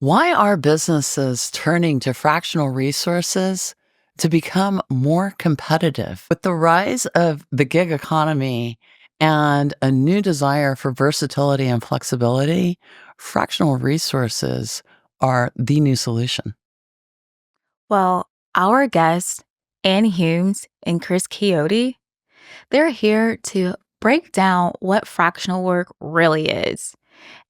Why are businesses turning to fractional resources to become more competitive? With the rise of the gig economy and a new desire for versatility and flexibility, fractional resources are the new solution. Well, our guests, Ann Humes and Chris Keody, they're here to break down what fractional work really is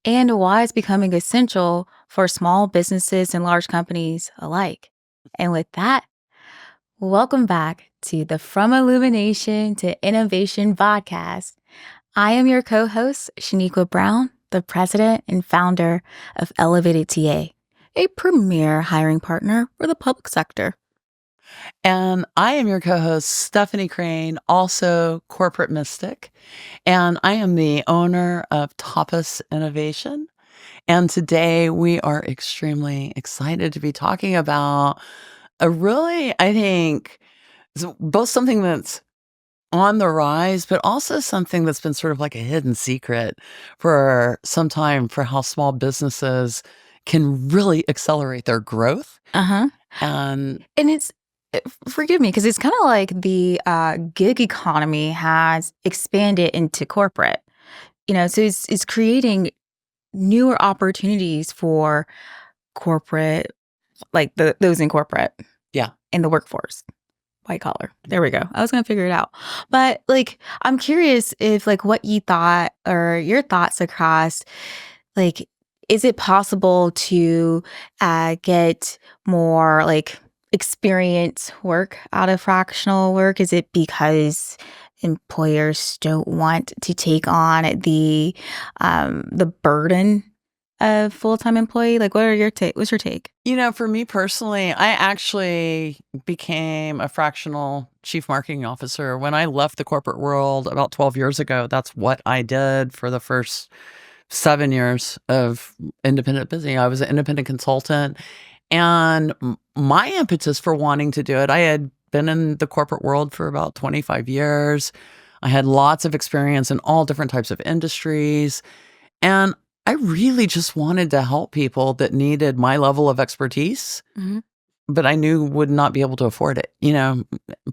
and why it's becoming essential for small businesses and large companies alike. And with that, welcome back to the From Illumination to Innovation podcast. I am your co host, Shaniqua Brown, the president and founder of Elevated TA, a premier hiring partner for the public sector. And I am your co host, Stephanie Crain, also corporate mystic. And I am the owner of Tapas Innovation. And today we are extremely excited to be talking about a really, I think, both something that's on the rise, but also something that's been sort of like a hidden secret for some time for how small businesses can really accelerate their growth. Uh huh. And And forgive me, because it's kind of like the gig economy has expanded into corporate, so it's creating newer opportunities for corporate, like those in corporate, yeah, in the workforce, white collar. There we go. I was going to figure it out. But I'm curious if what you thought or your thoughts across, like, is it possible to get more experience work out of fractional work? Is it because employers don't want to take on the burden of full-time employee? What are your take? What's your take? for me personally, I actually became a fractional chief marketing officer when I left the corporate world about 12 years ago. That's what I did for the first 7 years of independent business. I was an independent consultant. And my impetus for wanting to do it, I had been in the corporate world for about 25 years. I had lots of experience in all different types of industries. And I really just wanted to help people that needed my level of expertise, Hmm. but I knew would not be able to afford it,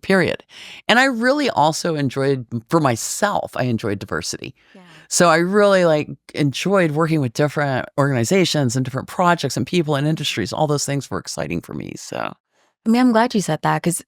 period. And I really also enjoyed, for myself, I enjoyed diversity. Yeah. So I really enjoyed working with different organizations and different projects and people and industries. All those things were exciting for me. So I mean, I'm glad you said that because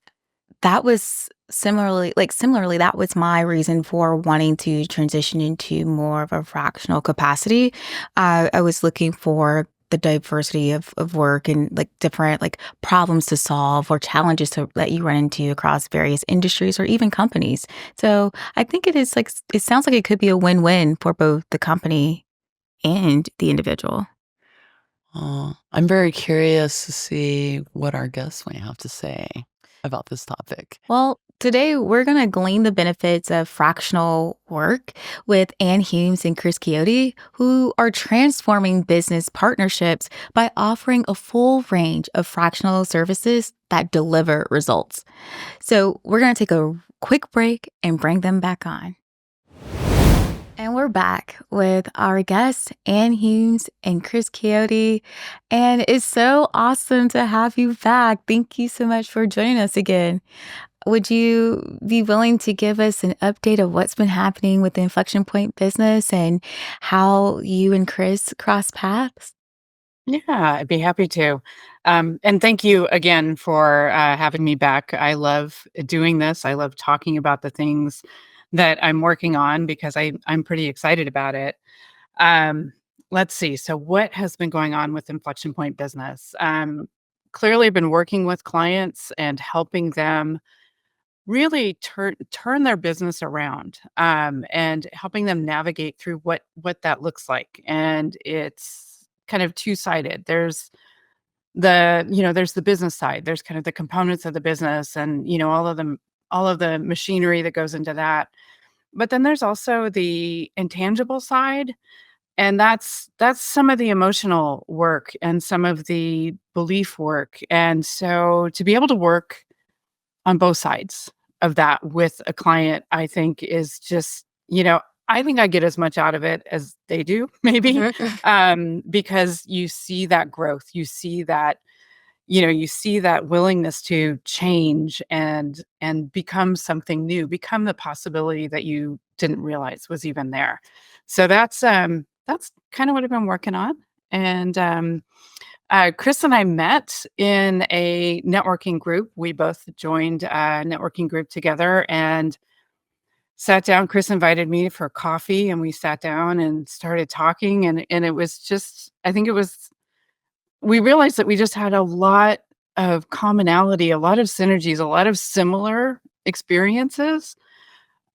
that was similarly, that was my reason for wanting to transition into more of a fractional capacity. I was looking for the diversity of work and different problems to solve or challenges that you run into across various industries or even companies. So I think it is it sounds like it could be a win-win for both the company and the individual. I'm very curious to see what our guests might have to say about this topic. Well, today we're going to glean the benefits of fractional work with Ann Humes and Chris Keody, who are transforming business partnerships by offering a full range of fractional services that deliver results. So we're going to take a quick break and bring them back on. And we're back with our guests, Ann Humes and Chris Keody. And it's so awesome to have you back. Thank you so much for joining us again. Would you be willing to give us an update of what's been happening with the Inflection Point business and how you and Chris cross paths? Yeah, I'd be happy to. And thank you again for having me back. I love doing this. I love talking about the things that I'm working on because I'm pretty excited about it. Um, let's see. So, what has been going on with Inflection Point business? Clearly, I've been working with clients and helping them really turn their business around, and helping them navigate through what that looks like. And it's kind of two-sided. There's the business side. There's kind of the components of the business and, all of the machinery that goes into that. But then there's also the intangible side, and that's some of the emotional work and some of the belief work. And so to be able to work on both sides of that with a client, I think is just, I think I get as much out of it as they do, maybe, because you see that growth, you see that willingness to change and become something new, become the possibility that you didn't realize was even there. So that's kind of what I've been working on. And Chris and I met in a networking group. We both joined a networking group together and sat down. Chris invited me for coffee, and we sat down and started talking. And it was just, I think it was, we realized that we just had a lot of commonality, a lot of synergies, a lot of similar experiences.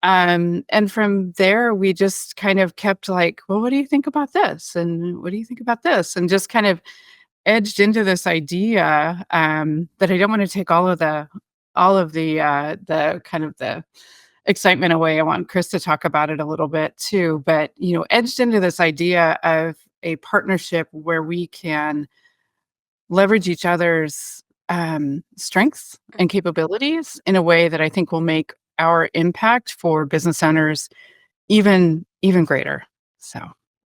And from there, we just kind of kept like, well, what do you think about this? And what do you think about this? And just kind of edged into this idea that I don't want to take all of the kind of the excitement away. I want Chris to talk about it a little bit too, but edged into this idea of a partnership where we can leverage each other's strengths and capabilities in a way that I think will make our impact for business owners even greater. So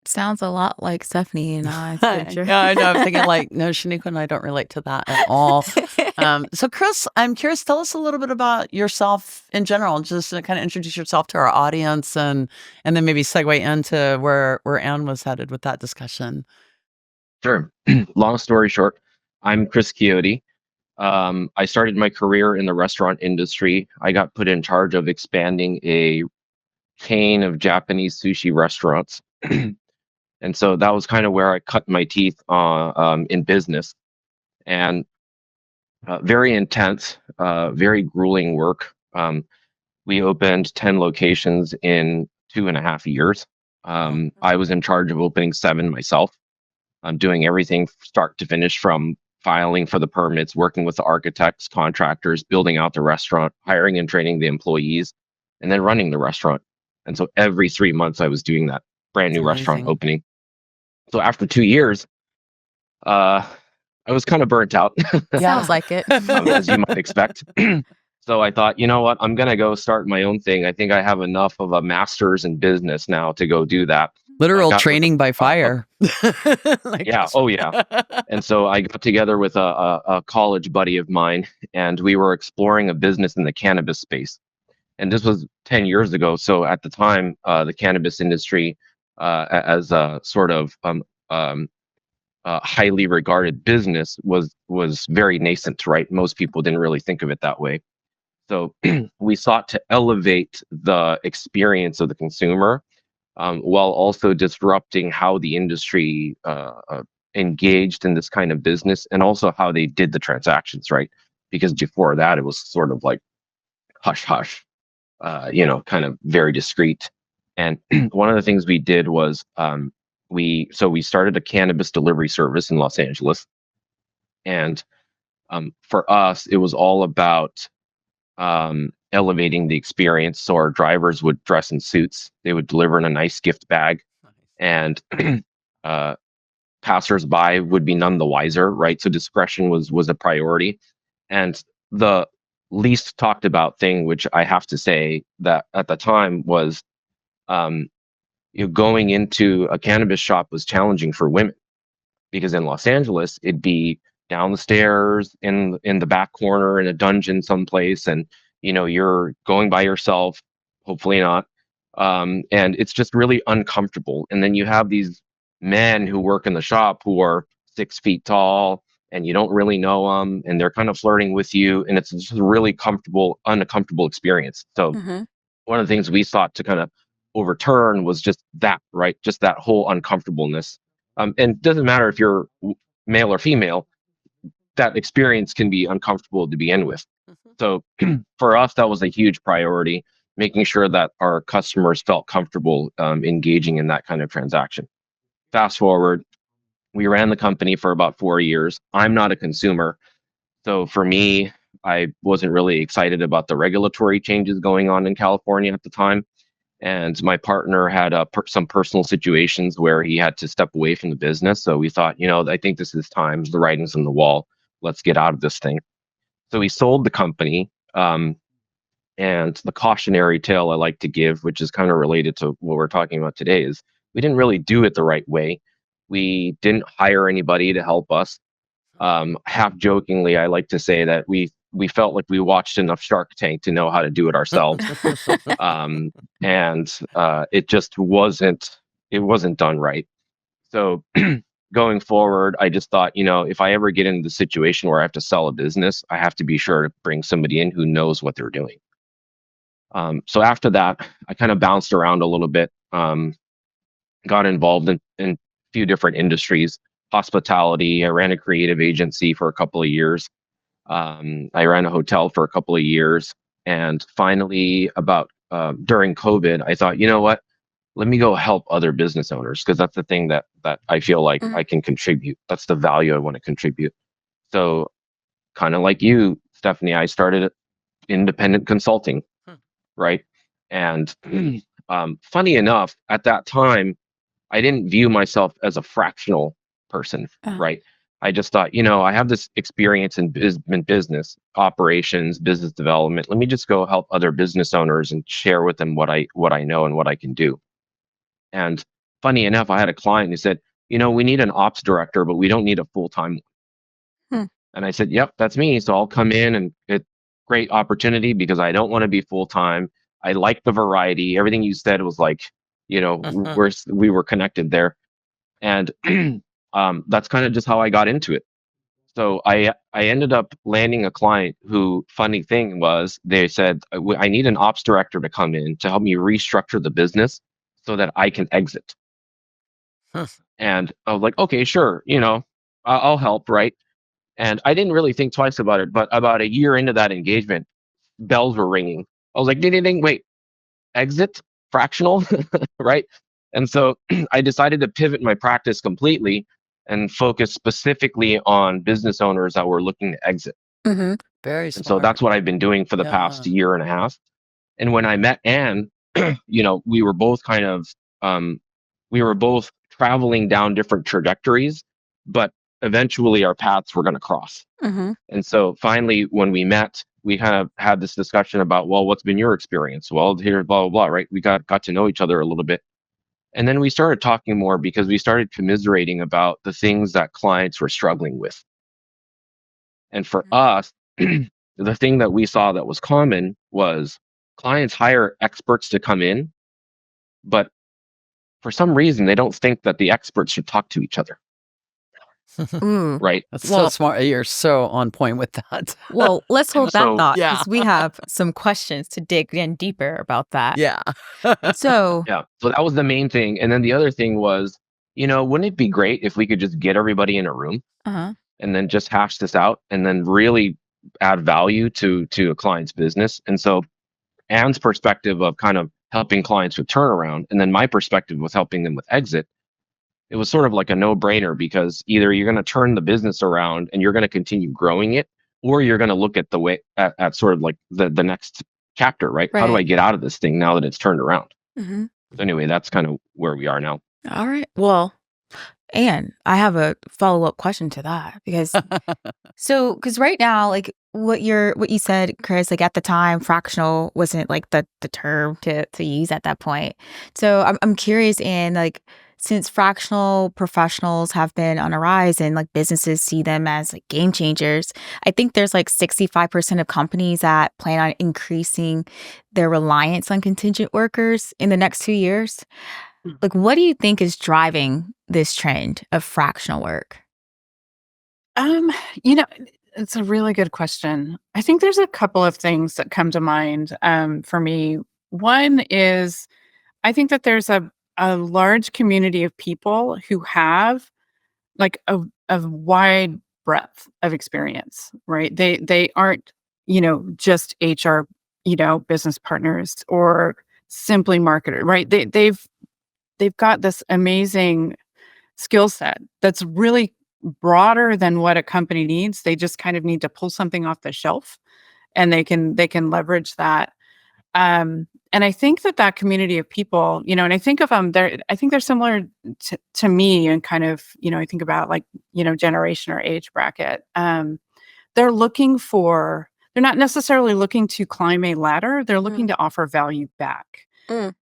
Sounds a lot like Stephanie and I's Yeah, venture. I know. I'm thinking like, no, Shaniqua and I don't relate to that at all. So, Chris, I'm curious. Tell us a little bit about yourself in general. Just to kind of introduce yourself to our audience, and then maybe segue into where Anne was headed with that discussion. Sure. Long story short, I'm Chris Keody. I started my career in the restaurant industry. I got put in charge of expanding a chain of Japanese sushi restaurants. And so that was kind of where I cut my teeth in business. And very intense, very grueling work. We opened 10 locations in 2.5 years. I was in charge of opening 7 myself. I'm doing everything start to finish, from filing for the permits, working with the architects, contractors, building out the restaurant, hiring and training the employees, and then running the restaurant. And so every 3 months I was doing that brand new restaurant Amazing. opening. So after 2 years, I was kind of burnt out, Sounds like it. as you might expect. So I thought, you know what, I'm going to go start my own thing. I think I have enough of a master's in business now to go do that. Literal got with training by fire. Like Yeah. this. Oh, yeah. And so I got together with a college buddy of mine, and we were exploring a business in the cannabis space. And this was 10 years ago. So at the time, the cannabis industry, as a sort of highly regarded business, was very nascent, right? Most people didn't really think of it that way. So we sought to elevate the experience of the consumer, while also disrupting how the industry engaged in this kind of business, and also how they did the transactions, right? Because before that, it was sort of like hush hush, kind of very discreet. And one of the things we did was we started a cannabis delivery service in Los Angeles, and for us, it was all about elevating the experience. So our drivers would dress in suits. They would deliver in a nice gift bag, and uh, passersby would be none the wiser, right? So discretion was a priority. And the least talked about thing, which I have to say that at the time, was going into a cannabis shop was challenging for women, because in Los Angeles it'd be down the stairs in the back corner in a dungeon someplace, and you're going by yourself, hopefully not, and it's just really uncomfortable. And then you have these men who work in the shop who are 6 feet tall, and you don't really know them, and they're kind of flirting with you, and it's just a really uncomfortable experience. So Mhm. one of the things we sought to kind of overturn was just that, right? Just that whole uncomfortableness. And it doesn't matter if you're male or female, that experience can be uncomfortable to begin with. So for us, that was a huge priority, making sure that our customers felt comfortable engaging in that kind of transaction. Fast forward, we ran the company for about 4 years. I'm not a consumer. So for me, I wasn't really excited about the regulatory changes going on in California at the time. And my partner had some personal situations where he had to step away from the business. So we thought, I think this is time. The writing's on the wall. Let's get out of this thing. So we sold the company, And the cautionary tale I like to give, which is kind of related to what we're talking about today, is we didn't really do it the right way. We didn't hire anybody to help us. Half jokingly, I like to say that we felt like we watched enough Shark Tank to know how to do it ourselves. And it just wasn't done right. So going forward, I just thought, if I ever get into the situation where I have to sell a business, I have to be sure to bring somebody in who knows what they're doing. So after that, I kind of bounced around a little bit, got involved in a few different industries, hospitality. I ran a creative agency for a couple of years. I ran a hotel for a couple of years. And finally, about during COVID, I thought, you know what? Let me go help other business owners, because that's the thing that I feel like I can contribute. That's the value I want to contribute. So kind of like you, Stephanie, I started independent consulting, right? And funny enough, at that time, I didn't view myself as a fractional person, right? I just thought, I have this experience in business operations, business development. Let me just go help other business owners and share with them what I know and what I can do. And funny enough, I had a client who said, we need an ops director, but we don't need a full-time one. And I said, yep, that's me. So I'll come in, and it's great opportunity because I don't want to be full-time. I like the variety. Everything you said was like, we were connected there. And that's kind of just how I got into it. So I ended up landing a client who, funny thing was, they said, I need an ops director to come in to help me restructure the business so that I can exit. And I was like, okay, sure, I'll help, right? And I didn't really think twice about it, but about a year into that engagement, bells were ringing. I was like, ding, ding, ding, wait, exit, fractional, right? And so I decided to pivot my practice completely and focus specifically on business owners that were looking to exit. Very And so smart. that's what I've been doing for the past year and a half. And when I met Anne, we were both we were both traveling down different trajectories, but eventually our paths were going to cross. And so finally, when we met, we kind of had this discussion about, well, what's been your experience? Well, here, blah, blah, blah, right? We got to know each other a little bit. And then we started talking more because we started commiserating about the things that clients were struggling with. And for us, the thing that we saw that was common was clients hire experts to come in, but for some reason, they don't think that the experts should talk to each other. Right? That's so smart. You're so on point with that. Well, let's hold that thought, Yeah. because we have some questions to dig in deeper about that. Yeah. So, Yeah. So that was the main thing. And then the other thing was, wouldn't it be great if we could just get everybody in a room and then just hash this out and then really add value to a client's business? And so Anne's perspective of kind of helping clients with turnaround, and then my perspective was helping them with exit. It was sort of like a no-brainer, because either you're going to turn the business around and you're going to continue growing it, or you're going to look at the way at sort of like the next chapter, right? How do I get out of this thing now that it's turned around? So anyway, that's kind of where we are now. All right. Well, and I have a follow-up question to that, because because right now, like what you said, Chris, like at the time, fractional wasn't like the term to use at that point. So I'm curious, and like, since fractional professionals have been on a rise and like businesses see them as like game changers, I think there's like 65% of companies that plan on increasing their reliance on contingent workers in the next 2 years. Like, what do you think is driving this trend of fractional work? It's a really good question. I think there's a couple of things that come to mind for me. One is, I think that there's a large community of people who have like a wide breadth of experience, right? They aren't, just HR, business partners or simply marketer, right? They've got this amazing skill set that's really broader than what a company needs. They just kind of need to pull something off the shelf, and they can leverage that. And I think that community of people, and I think of them, I think they're similar to me, and kind of, I think about like, generation or age bracket. They're looking for they're not necessarily looking to climb a ladder. They're looking to offer value back.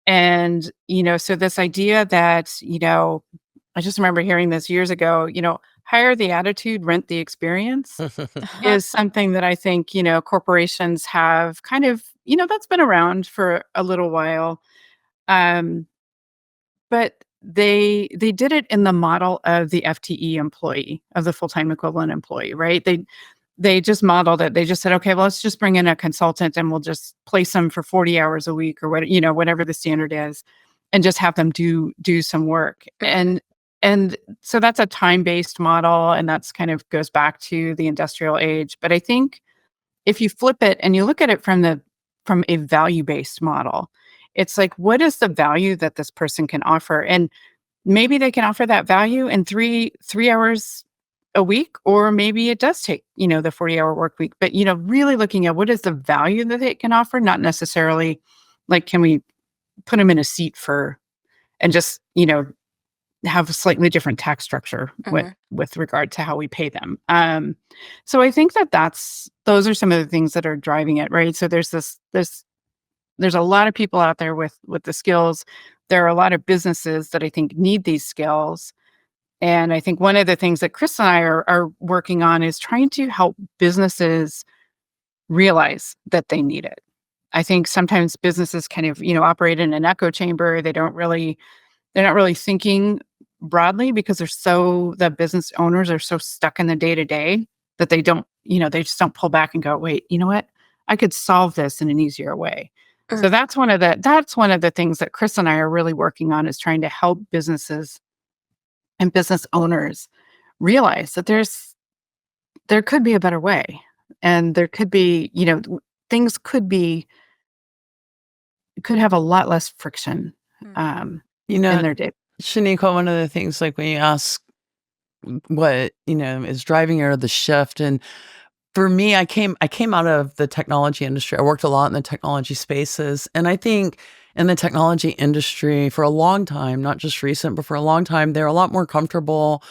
And, so this idea that, I just remember hearing this years ago, hire the attitude, rent the experience is something that I think, corporations have kind of, that's been around for a little while. But they did it in the model of the FTE employee, of the full-time equivalent employee, right? They just modeled it. They just said, okay, well, let's just bring in a consultant and we'll just place them for 40 hours a week or whatever the standard is, and just have them do some work. And so that's a time-based model, and that's kind of goes back to the industrial age. But I think if you flip it and you look at it from a value-based model, it's like, what is the value that this person can offer? And maybe they can offer that value in three hours a week, or maybe it does take, the 40-hour work week. But, really looking at what is the value that it can offer, not necessarily like, can we put them in a seat and just, have a slightly different tax structure with regard to how we pay them. So I think those are some of the things that are driving it, right? So there's a lot of people out there with the skills. There are a lot of businesses that I think need these skills. And I think one of the things that Chris and I are working on is trying to help businesses realize that they need it. I think sometimes businesses kind of, operate in an echo chamber. They're not really thinking broadly because the business owners are so stuck in the day-to-day that they don't, they just don't pull back and go, wait, you know what? I could solve this in an easier way. So that's one of the things that Chris and I are really working on, is trying to help businesses and business owners realize that there could be a better way, and there could be, things could have a lot less friction in their day. Shaniqua, one of the things, like when you ask what, is driving or the shift, and for me, I came out of the technology industry. I worked a lot in the technology spaces. And I think in the technology industry for a long time, not just recent, but for a long time, they're a lot more comfortable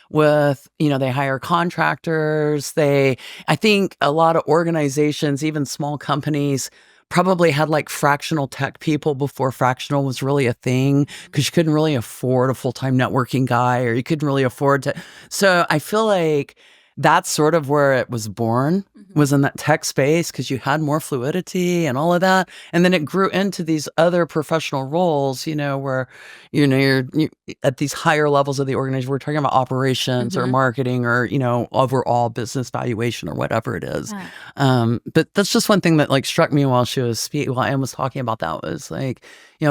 with, they hire contractors. I think a lot of organizations, even small companies, probably had like fractional tech people before fractional was really a thing, because you couldn't really afford a full-time networking guy, or you couldn't really afford to. So I feel like that's sort of where it was born, was in that tech space, because you had more fluidity and all of that. And then it grew into these other professional roles, where, you're at these higher levels of the organization. We're talking about operations or marketing or, overall business valuation or whatever it is. But that's just one thing that like struck me while while Anne was talking about that, was like,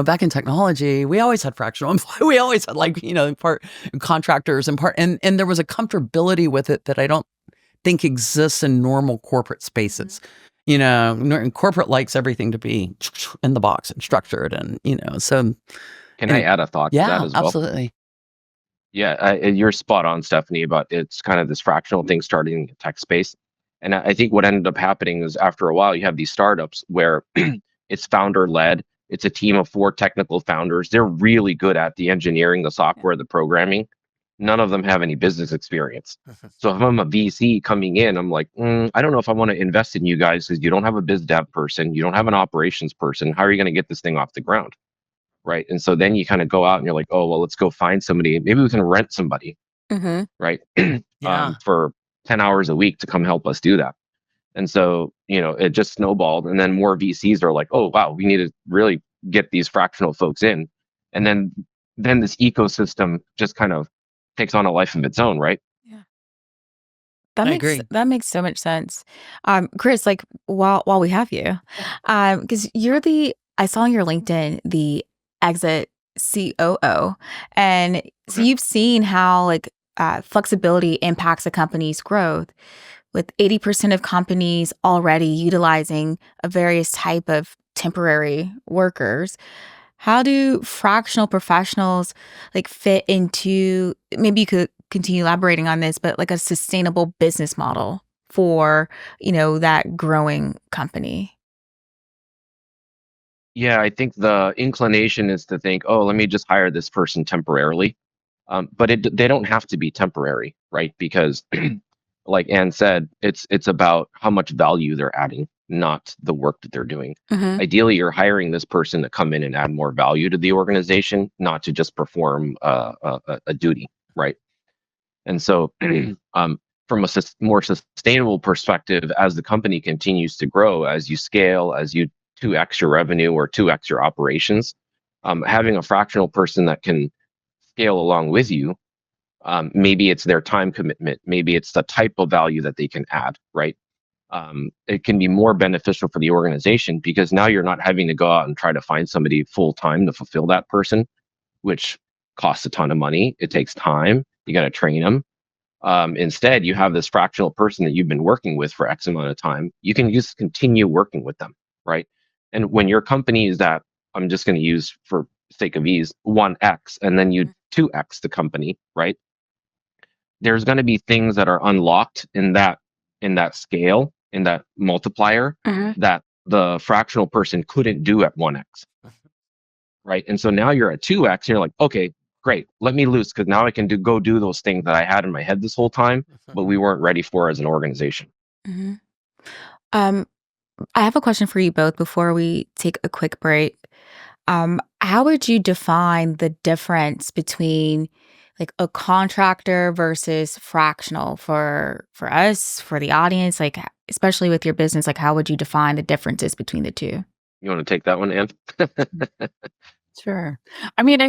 back in technology, we always had fractional employees. We always had like, part contractors and there was a comfortability with it that I don't think exists in normal corporate spaces. Corporate likes everything to be in the box and structured, and, so. Can I add a thought to that as well? Absolutely. Yeah, you're spot on, Stephanie, about it's kind of this fractional thing starting in the tech space. And I think what ended up happening is, after a while, you have these startups where it's founder-led. It's a team of 4 technical founders. They're really good at the engineering, the software, the programming. None of them have any business experience. So if I'm a VC coming in, I'm like, I don't know if I want to invest in you guys, because you don't have a biz dev person. You don't have an operations person. How are you going to get this thing off the ground? Right. And so then you kind of go out and you're like, oh, well, let's go find somebody. Maybe we can rent somebody, right? For 10 hours a week to come help us do that. And so, it just snowballed. And then more VCs are like, oh, wow, we need to really get these fractional folks in. And then this ecosystem just kind of takes on a life of its own, right? Yeah. I agree. That makes so much sense. Chris, like while we have you, because I saw on your LinkedIn the exit COO, and so you've seen how like flexibility impacts a company's growth, with 80% of companies already utilizing a various type of temporary workers. How do fractional professionals like fit into, maybe you could continue elaborating on this, but like a sustainable business model for, that growing company? Yeah, I think the inclination is to think, oh, let me just hire this person temporarily. But they don't have to be temporary, right? Because like Anne said, it's about how much value they're adding, not the work that they're doing. Ideally, you're hiring this person to come in and add more value to the organization, not to just perform a duty, right? And so, from a more sustainable perspective, as the company continues to grow, as you scale, as you 2x your revenue or 2x your operations, having a fractional person that can scale along with you, maybe it's their time commitment, maybe it's the type of value that they can add, right? It can be more beneficial for the organization because now you're not having to go out and try to find somebody full time to fulfill that person, which costs a ton of money. It takes time. You got to train them. Instead, you have this fractional person that you've been working with for X amount of time. You can just continue working with them, right? And when your company is that, I'm just going to use for sake of ease, 1x, and then you 2x the company, right? There's going to be things that are unlocked in that scale, in that multiplier, that the fractional person couldn't do at 1x, right? And so now you're at 2x, and you're like, okay, great, let me loose, because now I can go do those things that I had in my head this whole time, but we weren't ready for as an organization. I have a question for you both before we take a quick break. How would you define the difference between like a contractor versus fractional for us, for the audience, like especially with your business, like how would you define the differences between the two? You want to take that one, Anne? Sure. I mean,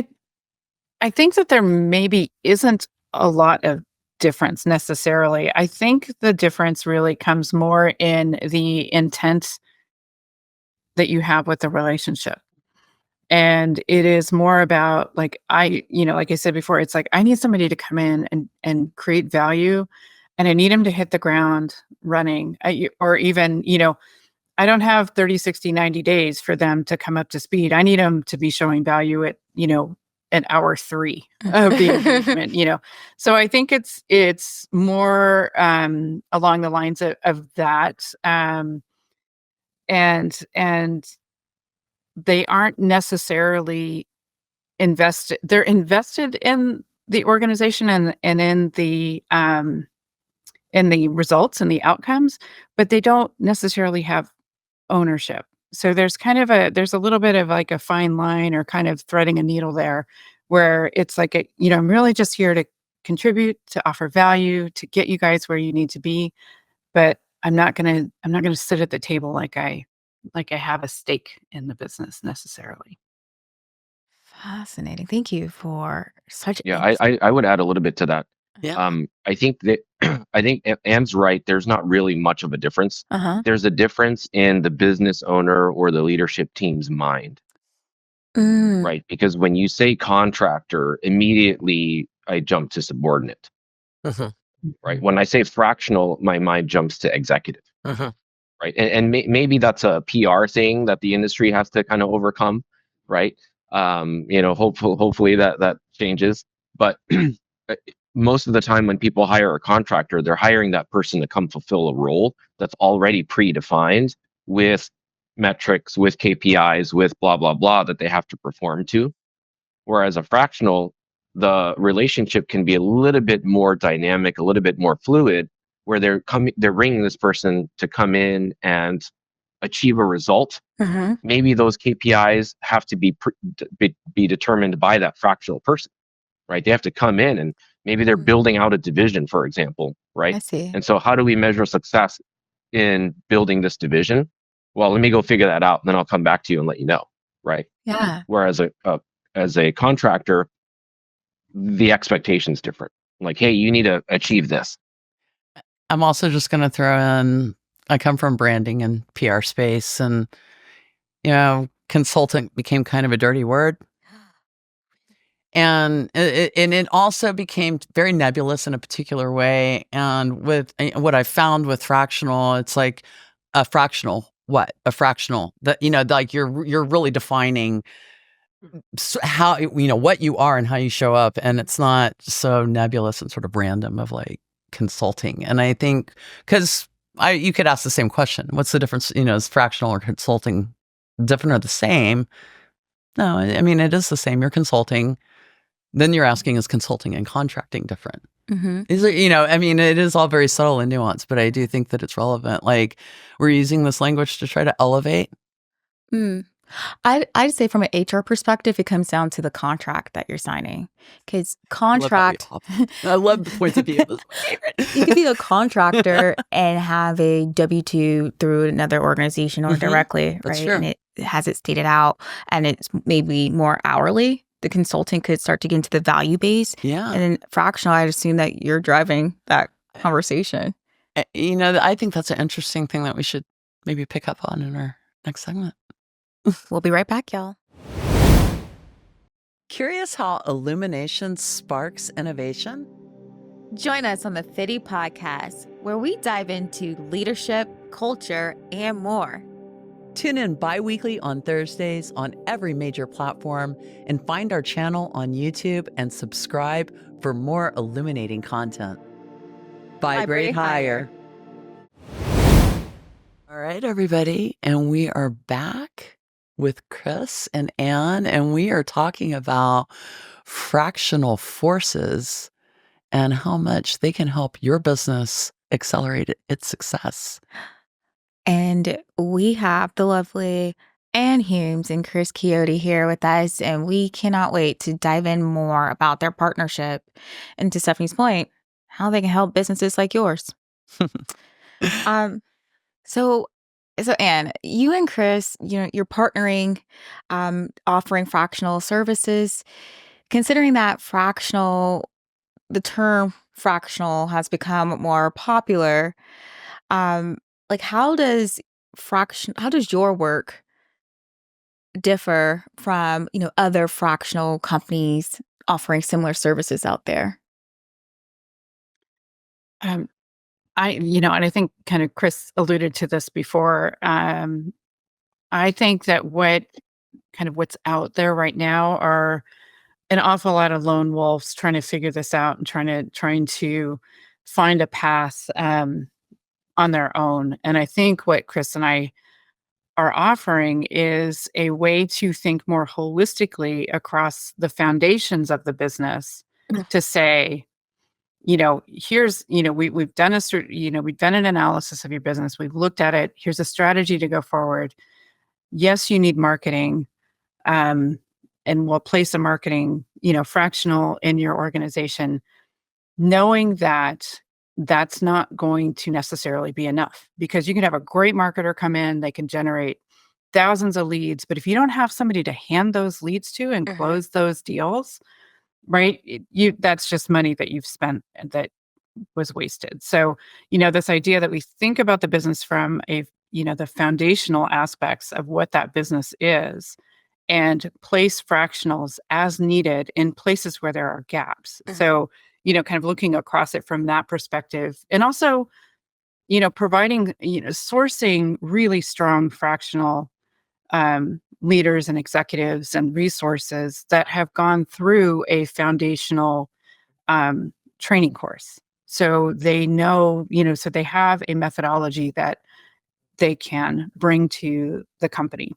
I think that there maybe isn't a lot of difference necessarily. I think the difference really comes more in the intent that you have with the relationship. And it is more about like like I said before, it's like I need somebody to come in and create value, and I need them to hit the ground running. Or even, I don't have 30, 60, 90 days for them to come up to speed. I need them to be showing value at, at hour 3 of the engagement. So I think it's more along the lines of that. And they aren't necessarily invested. They're invested in the organization and in the results and the outcomes, but they don't necessarily have ownership. So there's a little bit of like a fine line or kind of threading a needle there, where it's like I'm really just here to contribute, to offer value, to get you guys where you need to be, but I'm not gonna sit at the table like I have a stake in the business necessarily. Fascinating. Thank you for such Yeah, insight. I would add a little bit to that. Yeah. I think that I think Anne's right. There's not really much of a difference. Uh-huh. There's a difference in the business owner or the leadership team's mind, Mm. right? Because when you say contractor, immediately I jump to subordinate, right? When I say fractional, my mind jumps to executive, right? And maybe that's a PR thing that the industry has to kind of overcome, right? Hopefully that changes. But most of the time when people hire a contractor, they're hiring that person to come fulfill a role that's already predefined with metrics, with KPIs, with blah, blah, blah that they have to perform to. Whereas a fractional, the relationship can be a little bit more dynamic, a little bit more fluid, where they're bringing this person to come in and achieve a result. Maybe those KPIs have to be determined by that fractional person, right? They have to come in and maybe they're building out a division, for example, right? I see. And so how do we measure success in building this division? Well, let me go figure that out, and then I'll come back to you and let you know, right? Yeah. Whereas as a contractor, the expectation's different. Like, hey, you need to achieve this. I'm also just going to throw in, I come from branding and PR space, and, consultant became kind of a dirty word. And it also became very nebulous in a particular way. And with what I found with fractional, it's like a fractional, what? A fractional that, like you're really defining how, what you are and how you show up. And it's not so nebulous and sort of random of like consulting. And I think, because you could ask the same question. What's the difference, is fractional or consulting different or the same? No, I mean, it is the same. You're consulting. Then you're asking, is consulting and contracting different? Mm-hmm. I mean, it is all very subtle and nuanced, but I do think that it's relevant. Like, we're using this language to try to elevate. Mm. I'd say from an HR perspective, it comes down to the contract that you're signing. Because I love how we contract, hop. I love the points of view. That's my favorite. you could be a contractor and have a W-2 through another organization or Mhm. directly, That's right? true. And it has it stated out and it's maybe more hourly. The consultant could start to get into the value base. Yeah. And then fractional, I'd assume that you're driving that conversation. I think that's an interesting thing that we should maybe pick up on in our next segment. We'll be right back, y'all. Curious how illumination sparks innovation? Join us on the FITI Podcast, where we dive into leadership, culture, and more. Tune in bi-weekly on Thursdays on every major platform and find our channel on YouTube and subscribe for more illuminating content. Vibrate higher. All right, everybody. And we are back with Chris and Anne, and we are talking about fractional forces and how much they can help your business accelerate its success. And we have the lovely Anne Humes and Chris Keody here with us, and we cannot wait to dive in more about their partnership and to Stephanie's point, how they can help businesses like yours. Um, so so Anne, you and Chris, you're partnering, offering fractional services. Considering that the term fractional has become more popular, um, like how does your work differ from, other fractional companies offering similar services out there? Um, and I think kind of Chris alluded to this before. I think that what's out there right now are an awful lot of lone wolves trying to figure this out and trying to find a path on their own. And I think what Chris and I are offering is a way to think more holistically across the foundations of the business to say, here's, we've done an analysis of your business. We've looked at it. Here's a strategy to go forward. Yes, you need marketing. Um, and we'll place a marketing, fractional in your organization, knowing that that's not going to necessarily be enough because you can have a great marketer come in, they can generate thousands of leads, but if you don't have somebody to hand those leads to and close those deals, right? That's just money that you've spent and that was wasted. So, this idea that we think about the business from the foundational aspects of what that business is and place fractionals as needed in places where there are gaps. So, kind of looking across it from that perspective and also, providing, sourcing really strong fractional leaders and executives and resources that have gone through a foundational training course. So they know, so they have a methodology that they can bring to the company.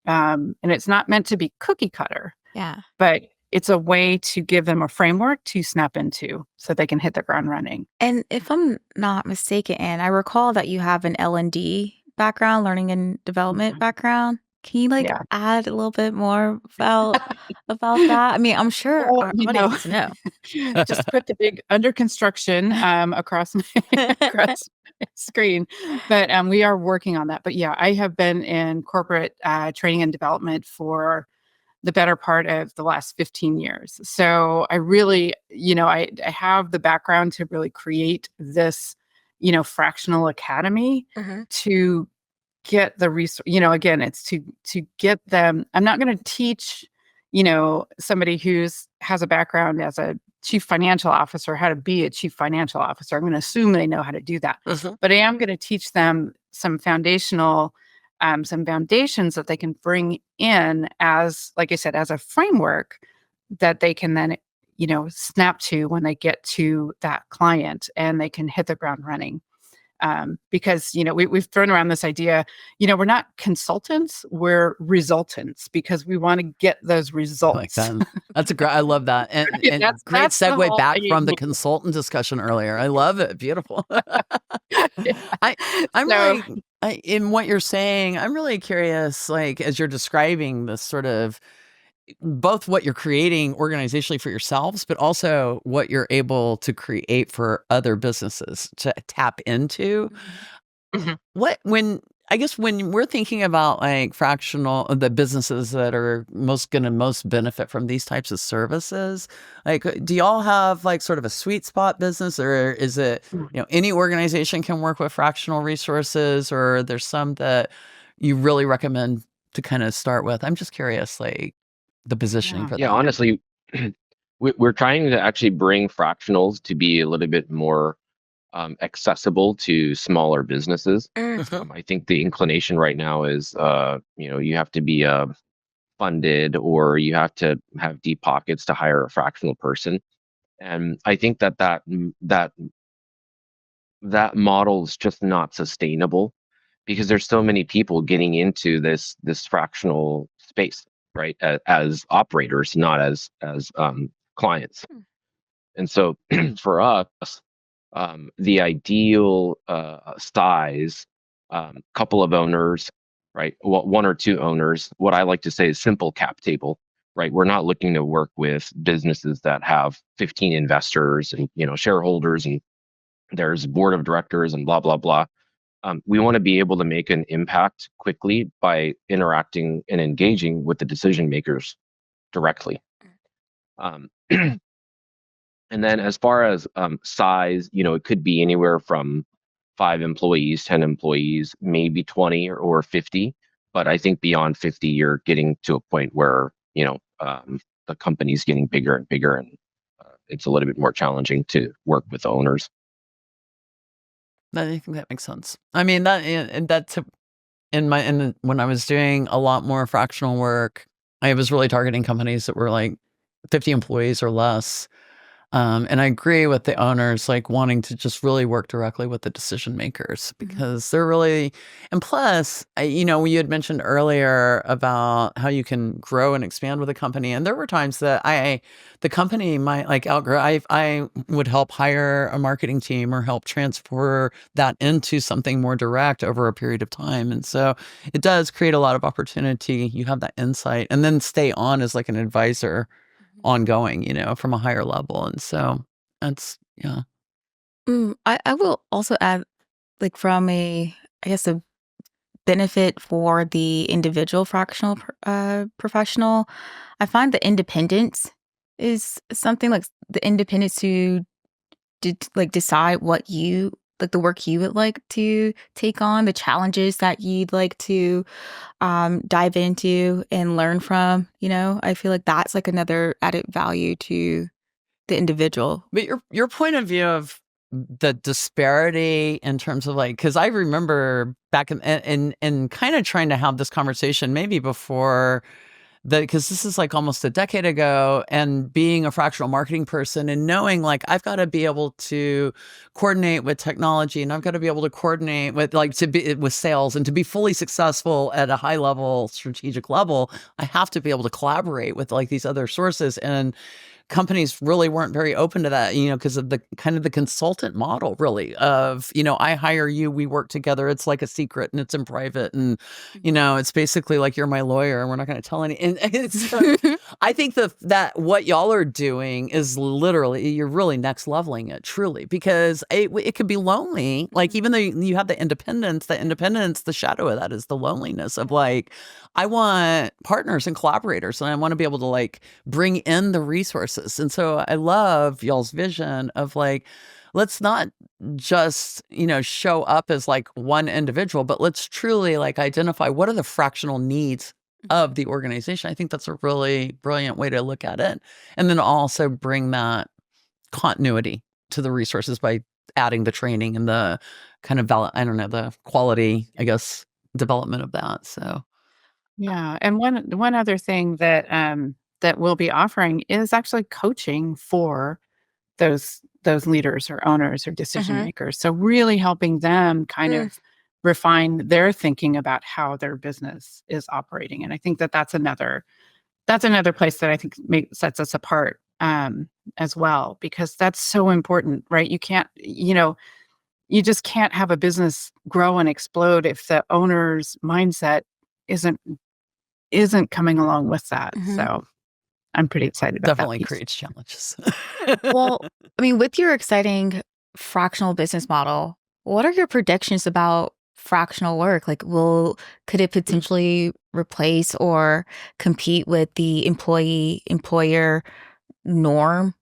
And it's not meant to be cookie cutter, Yeah. but it's a way to give them a framework to snap into so they can hit the ground running. And if I'm not mistaken, Anne, I recall that you have an L&D background, learning and development background. Can you Yeah. add a little bit more about that? I mean, I'm sure Well, our audience know. just put the big under construction across across my screen, but we are working on that. But yeah, I have been in corporate training and development for the better part of the last 15 years. So I really, I have the background to really create this, fractional academy to get the resource, again, it's to get them. I'm not going to teach, somebody has a background as a chief financial officer how to be a chief financial officer. I'm going to assume they know how to do that. But I am going to teach them some some foundations that they can bring in as, like I said, as a framework that they can then, snap to when they get to that client and they can hit the ground running. Because, we've thrown around this idea, we're not consultants, we're resultants because we want to get those I like results. that. That's a great. I love that, and Right? and That's great the segue whole back from the idea. consultant discussion earlier. I love it. Beautiful. Yeah. I I'm So, really in what you're saying. I'm really curious, like as you're describing this sort of both what you're creating organizationally for yourselves, but also what you're able to create for other businesses to tap into. mhm, What when I guess when we're thinking about like fractional the businesses that are most benefit from these types of services, like do y'all have like sort of a sweet spot business, or is it, mm, any organization can work with fractional resources, or there's some that you really recommend to kind of start with? I'm just curious, like the positioning yeah. for Yeah, that. honestly, we're trying to actually bring fractionals to be a little bit more accessible to smaller businesses. Mhm. I think the inclination right now is, you have to be funded or you have to have deep pockets to hire a fractional person. And I think that model is just not sustainable because there's so many people getting into this fractional space, right? As operators, not as clients. And so for us, the ideal size, couple of owners, right? One or two owners. What I like to say is simple cap table, right? We're not looking to work with businesses that have 15 investors and shareholders and there's board of directors and blah blah blah. We want to be able to make an impact quickly by interacting and engaging with the decision makers directly. Um, And then as far as size, it could be anywhere from 5 employees, 10 employees, maybe 20 or 50. But I think beyond 50, you're getting to a point where, the company's getting bigger and bigger, and it's a little bit more challenging to work with owners. I think that makes sense. I mean and that's when I was doing a lot more fractional work, I was really targeting companies that were like 50 employees or less. And I agree with the owners, like wanting to just really work directly with the decision makers because they're really, and plus, you had mentioned earlier about how you can grow and expand with a company. And there were times that the company might like outgrow, I would help hire a marketing team or help transfer that into something more direct over a period of time. And so it does create a lot of opportunity. You have that insight and then stay on as like an advisor ongoing, from a higher level. And so that's, yeah. I will also add, like, from I guess, a benefit for the individual fractional professional. I find the independence is something like the independence to like decide what you like the work you would like to take on, the challenges that you'd like to dive into and learn from. I feel like that's like another added value to the individual. But your point of view of the disparity in terms of like, because I remember back in kind of trying to have this conversation maybe before because this is like almost a decade ago, and being a fractional marketing person and knowing like I've got to be able to coordinate with technology and I've got to be able to coordinate with like to be with sales and to be fully successful at a high level strategic level, I have to be able to collaborate with like these other sources. And companies really weren't very open to that, because of the kind of the consultant model, really, of, I hire you, we work together. It's like a secret and it's in private. And, it's basically like you're my lawyer and we're not going to tell any. And it's, I think that what y'all are doing is literally, you're really next leveling it truly, because it could be lonely. Like, even though you have the independence, the shadow of that is the loneliness of like, I want partners and collaborators and I want to be able to like bring in the resources. And so I love y'all's vision of like, let's not just, show up as like one individual, but let's truly like identify what are the fractional needs of the organization. I think that's a really brilliant way to look at it. And then also bring that continuity to the resources by adding the training and the kind of, I don't know, the quality, I guess, development of that. So. Yeah, and one other thing that we'll be offering is actually coaching for those leaders or owners or decision makers. So really helping them kind of refine their thinking about how their business is operating. And I think that that's another place that I think sets us apart as well, because that's so important, right? You can't, you just can't have a business grow and explode if the owner's mindset isn't coming along with that. So I'm pretty excited about Definitely that piece. creates challenges. Well, I mean, with your exciting fractional business model, what are your predictions about fractional work? Like, could it potentially replace or compete with the employer norm?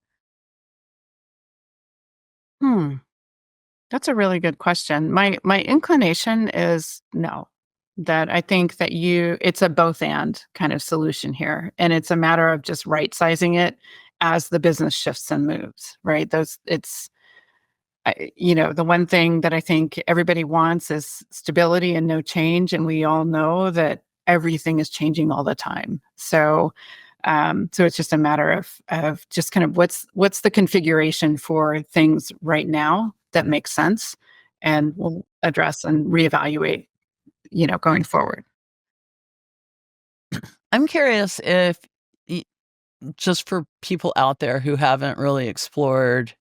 That's a really good question. My inclination is no. That I think that it's a both and kind of solution here. And it's a matter of just right sizing it as the business shifts and moves, right? The one thing that I think everybody wants is stability and no change. And we all know that everything is changing all the time. So it's just a matter of just kind of what's the configuration for things right now that makes sense, and we'll address and reevaluate, going forward. I'm curious if, just for people out there who haven't really explored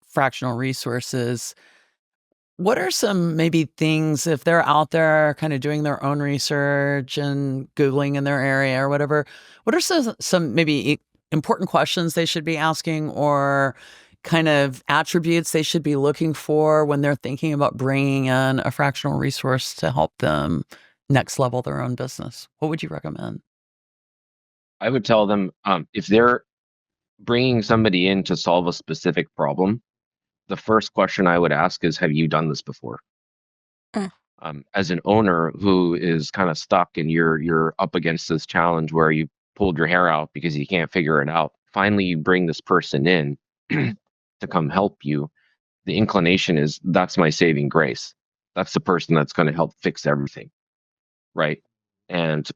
fractional resources, what are some maybe things, if they're out there kind of doing their own research and Googling in their area or whatever, what are some maybe important questions they should be asking, or kind of attributes they should be looking for when they're thinking about bringing in a fractional resource to help them next level their own business? What would you recommend? I would tell them, if they're bringing somebody in to solve a specific problem, the first question I would ask is, have you done this before? As an owner who is kind of stuck and you're up against this challenge where you pulled your hair out because you can't figure it out, finally you bring this person in to come help you. The inclination is, that's my saving grace. That's the person that's going to help fix everything, right? And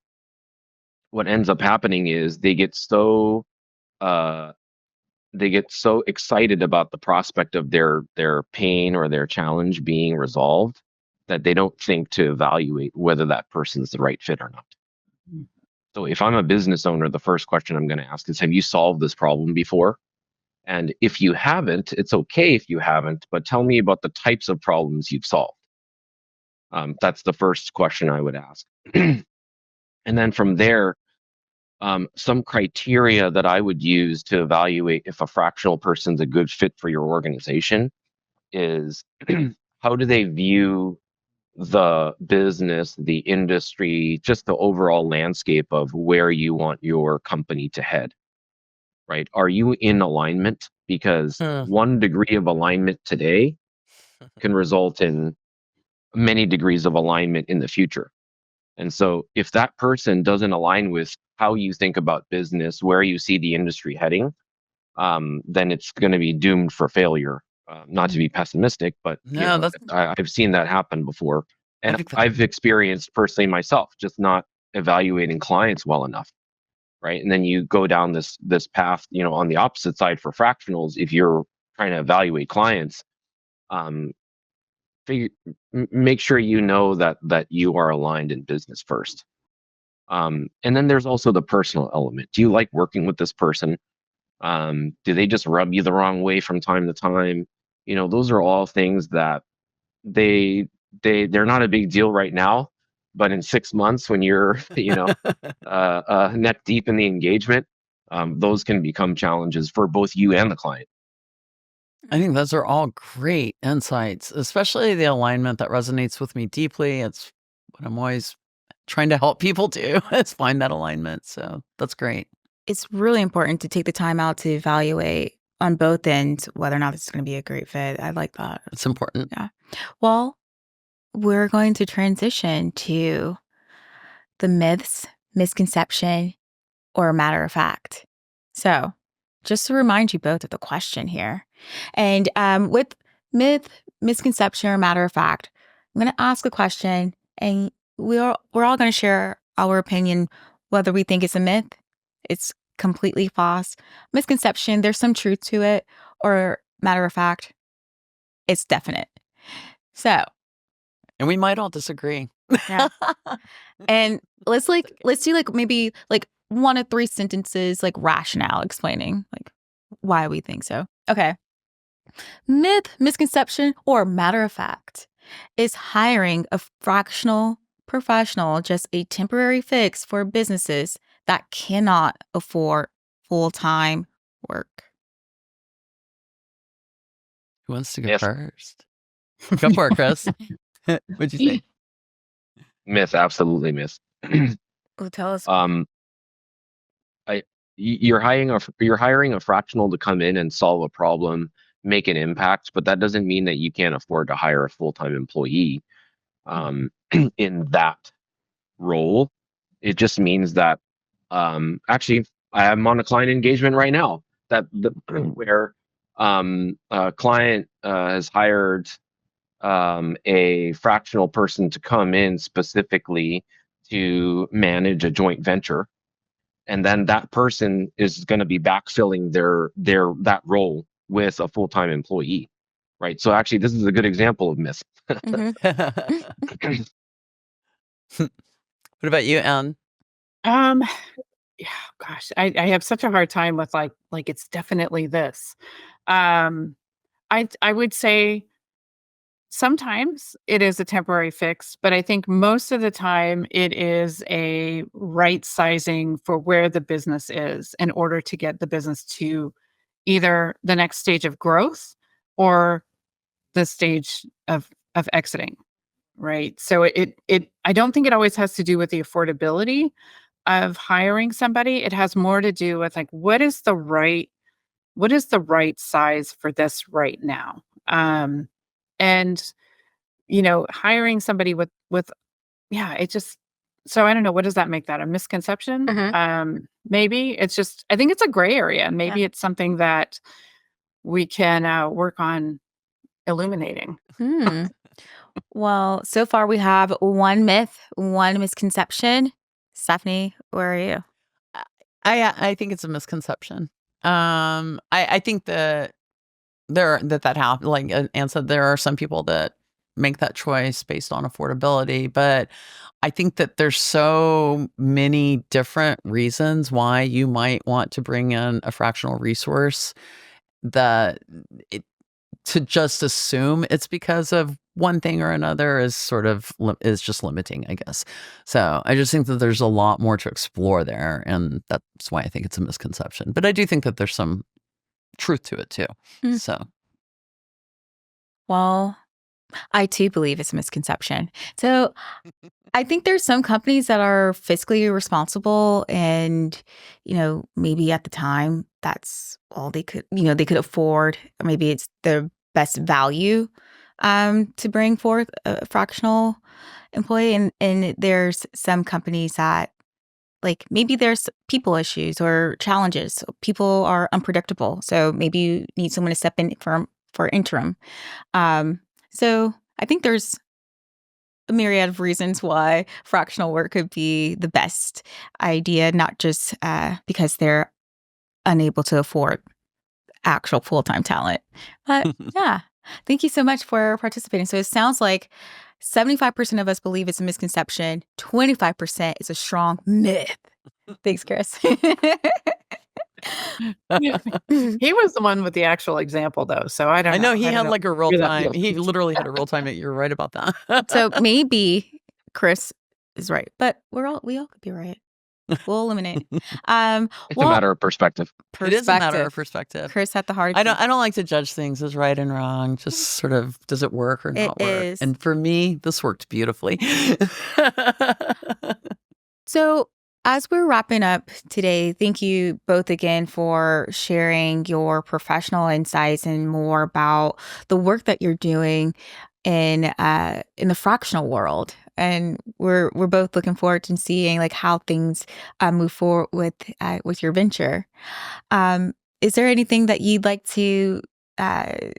what ends up happening is uh, they get so excited about the prospect of their pain or their challenge being resolved that they don't think to evaluate whether that person's the right fit or not. So if I'm a business owner, the first question I'm going to ask is, have you solved this problem before? And if you haven't, it's okay if you haven't, but tell me about the types of problems you've solved. That's the first question I would ask. And then from there, some criteria that I would use to evaluate if a fractional person's a good fit for your organization is how do they view the business, the industry, just the overall landscape of where you want your company to head, right? Are you in alignment? Because 1 degree of alignment today can result in many degrees of alignment in the future. And so if that person doesn't align with how you think about business, where you see the industry heading, then it's going to be doomed for failure. Not to be pessimistic, but No, I've seen that happen before. I And think I've experienced personally myself, just not evaluating clients well enough, right? And then you go down this path, on the opposite side for fractionals. If you're trying to evaluate clients, um, make sure you know that you are aligned in business first. And then there's also the personal element. Do you like working with this person? Do they just rub you the wrong way from time to time? Those are all things that they're not a big deal right now, but in 6 months when you're neck deep in the engagement, those can become challenges for both you and the client. I think those are all great insights, especially the alignment that resonates with me deeply. It's what I'm always trying to help people do, is find that alignment. So that's great. It's really important to take the time out to evaluate on both ends whether or not it's going to be a great fit. I like that. It's important. Yeah. Well, we're going to transition to the myths, misconception, or matter of fact. So, just to remind you both of the question here. And with myth, misconception, or matter of fact, I'm going to ask a question, and we're all going to share our opinion whether we think it's a myth, it's completely false, misconception, there's some truth to it, or matter of fact, it's definite. So, And we might all disagree. yeah. And let's do like maybe like 1 to 3 sentences, like rationale explaining like why we think so. Okay. Myth, misconception, or matter of fact is hiring a fractional professional just a temporary fix for businesses that cannot afford full-time work. Who wants to go Myth. first? Go for it, Chris. What'd you say? Myth, absolutely myth. Oh, tell us. You're hiring a fractional to come in and solve a problem, make an impact, but that doesn't mean that you can't afford to hire a full-time employee in that role. It just means that actually I'm on a client engagement right now where a client has hired a fractional person to come in specifically to manage a joint venture, and then that person is going to be backfilling that role with a full-time employee, right? So actually, this is a good example of myth. Mhm. What about you, Anne? Um, yeah, gosh, I have such a hard time with like it's definitely this. Um, I would say sometimes it is a temporary fix, but I think most of the time it is a right sizing for where the business is in order to get the business to either the next stage of growth or the stage of exiting, right? So it I don't think it always has to do with the affordability of hiring somebody. It has more to do with like what is the right size for this right now? And hiring somebody with yeah, it just so I don't know, what does that make that a misconception? Mhm. Maybe it's just I think it's a gray area. Yeah. Maybe it's something that we can work on illuminating. Hmm. Well, so far we have 1 myth, 1 misconception. Stephanie, where are you? I think it's a misconception. I think that that happens. Like Anne said, there are some people that make that choice based on affordability, but I think that there's so many different reasons why you might want to bring in a fractional resource that it, to just assume it's because of one thing or another is sort of is just limiting, I guess. So I just think that there's a lot more to explore there, and that's why I think it's a misconception. But I do think that there's some truth to it too. Mm. So Well, I too believe it's a misconception. So I think there's some companies that are fiscally responsible and, maybe at the time that's all they could afford. Or maybe it's the best value to bring forth a fractional employee. And there's some companies that like maybe there's people issues or challenges. People are unpredictable. So maybe you need someone to step in for interim. So I think there's a myriad of reasons why fractional work could be the best idea, not just because they're unable to afford actual full-time talent. But yeah, thank you so much for participating. So it sounds like 75% of us believe it's a misconception, 25% is a strong myth. Thanks, Chris. He was the one with the actual example though, so I don't I know know. he I don't had know like a real where that time. feels. He literally had a real time. You're right about that. So maybe Chris is right, but we all could be right. We'll eliminate. It's a Well, matter of perspective. It is a matter of perspective. Chris had the hard. I don't like to judge things as right and wrong. Just sort of, does it work or It not work? is. And for me, this worked beautifully. So, as we're wrapping up today, thank you both again for sharing your professional insights and more about the work that you're doing in the fractional world. And we're both looking forward to seeing like how things move forward with your venture. Is there anything that you'd like to? We're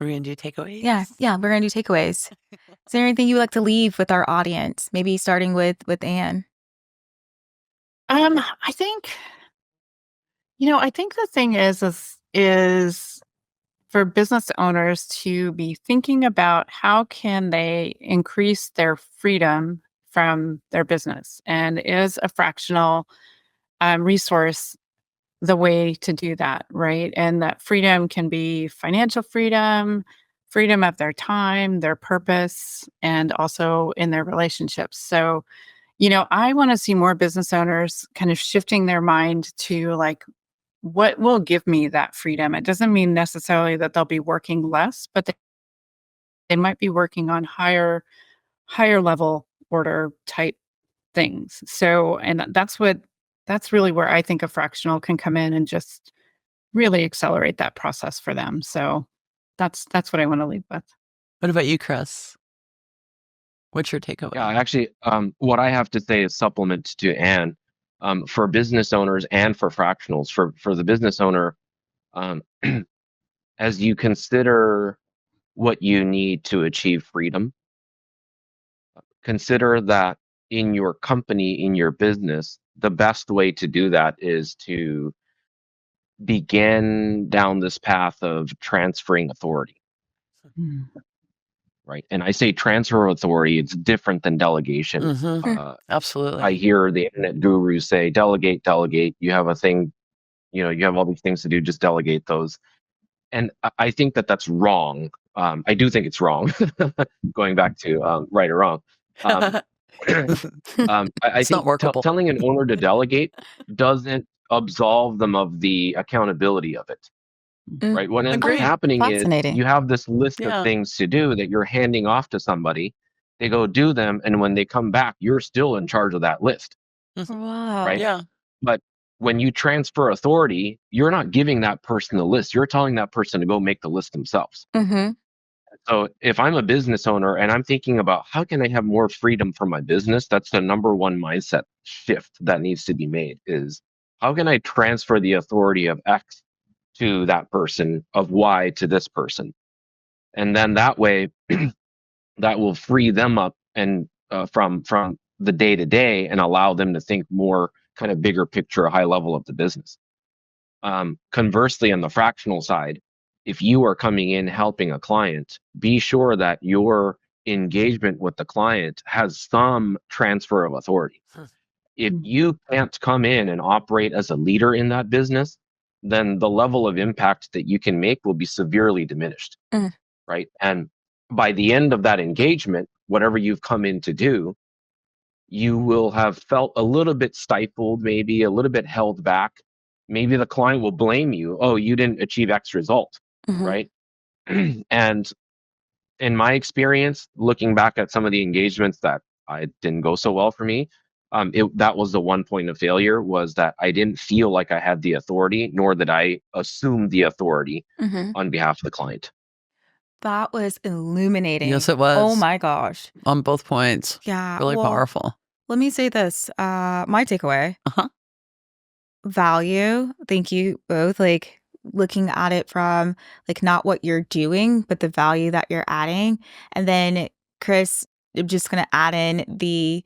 going to do takeaways? Yeah, we're gonna do takeaways. Is there anything you'd like to leave with our audience? Maybe starting with Anne. I think, I think the thing is for for business owners to be thinking about how can they increase their freedom from their business, and is a fractional resource the way to do that, right? And that freedom can be financial freedom, freedom of their time, their purpose, and also in their relationships. So, I want to see more business owners kind of shifting their mind to like, what will give me that freedom? It doesn't mean necessarily that they'll be working less, but they might be working on higher level order type things. So, and that's really where I think a fractional can come in and just really accelerate that process for them. So that's what I want to leave with. What about you, Chris? What's your takeaway? Yeah, actually, what I have to say is supplement to Anne. For business owners and for fractionals. For the business owner, um, as you consider what you need to achieve freedom, consider that in your company, in your business, the best way to do that is to begin down this path of transferring authority, Mm. right? And I say transfer of authority, it's different than delegation. Absolutely. I hear the internet gurus say, delegate, delegate. You have a thing, you have all these things to do, just delegate those. And I think that that's wrong. I do think it's wrong, going back to right or wrong. I It's not think workable. telling an owner to delegate doesn't absolve them of the accountability of it, right? What ends up Agreed. happening is Fascinating. you have this list of Yeah. things to do that you're handing off to somebody. They go do them, and when they come back, you're still in charge of that list, Wow. right? Yeah. But when you transfer authority, you're not giving that person the list. You're telling that person to go make the list themselves. Mm-hmm. So if I'm a business owner and I'm thinking about how can I have more freedom for my business, that's the number one mindset shift that needs to be made is how can I transfer the authority of X to that person, of Y to this person? And then that way that will free them up and from the day to day and allow them to think more kind of bigger picture, high level of the business. Conversely, on the fractional side, if you are coming in helping a client, be sure that your engagement with the client has some transfer of authority. If you can't come in and operate as a leader in that business, then the level of impact that you can make will be severely diminished, Mm. right? And by the end of that engagement, whatever you've come in to do, you will have felt a little bit stifled, maybe a little bit held back. Maybe the client will blame you. Oh, you didn't achieve X result, Mhm. right? And in my experience, looking back at some of the engagements that I didn't go so well for me, that was the one point of failure, was that I didn't feel like I had the authority, nor did I assume the authority Mhm. on behalf of the client. That was illuminating. Yes, it was. Oh my gosh. On both points. Yeah. Really well, powerful. Let me say this. My takeaway, Uh-huh. value. Thank you both. Like looking at it from like not what you're doing, but the value that you're adding. And then Chris, I'm just gonna add in the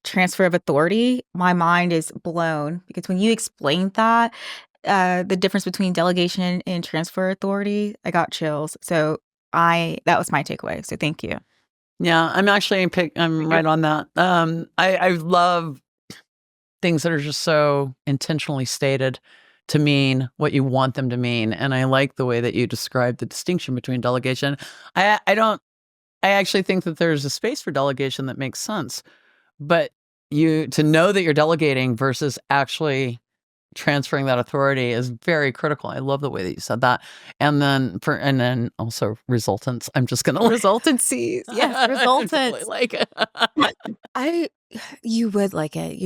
transfer of authority. My mind is blown because when you explained that, the difference between delegation and transfer authority, I got chills. So that was my takeaway. So thank you. Yeah, I'm actually I'm Thank you. right on that. I love things that are just so intentionally stated to mean what you want them to mean. And I like the way that you described the distinction between delegation. I actually think that there's a space for delegation that makes sense. But to know that you're delegating versus actually transferring that authority is very critical. I love the way that you said that. And then also resultants. I'm just gonna Resultancies. Yes, I totally resultants. like it. You would like it.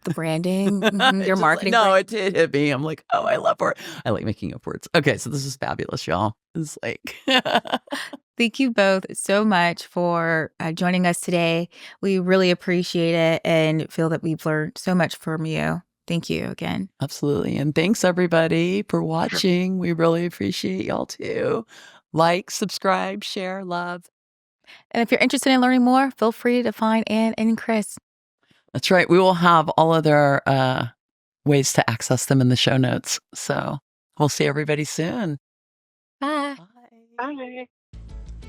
The branding, It your just, marketing. no, it did hit me. I'm like, oh, I love word. I like making up words. Okay, so this is fabulous, y'all. It's like Thank you both so much for joining us today. We really appreciate it and feel that we've learned so much from you. Thank you again. absolutely. And thanks everybody for watching. We really appreciate y'all too. Like, subscribe, share, love. And if you're interested in learning more, feel free to find Anne and Chris. That's right. We will have all of their ways to access them in the show notes. So we'll see everybody soon. Bye. Bye.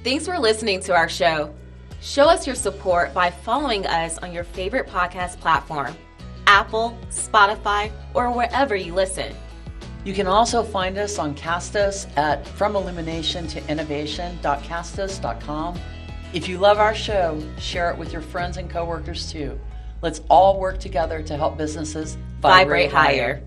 Thanks for listening to our show. Show us your support by following us on your favorite podcast platform, Apple, Spotify, or wherever you listen. You can also find us on Castus at From Illumination to Innovation.castus.com. If you love our show, share it with your friends and coworkers too. Let's all work together to help businesses vibrate higher.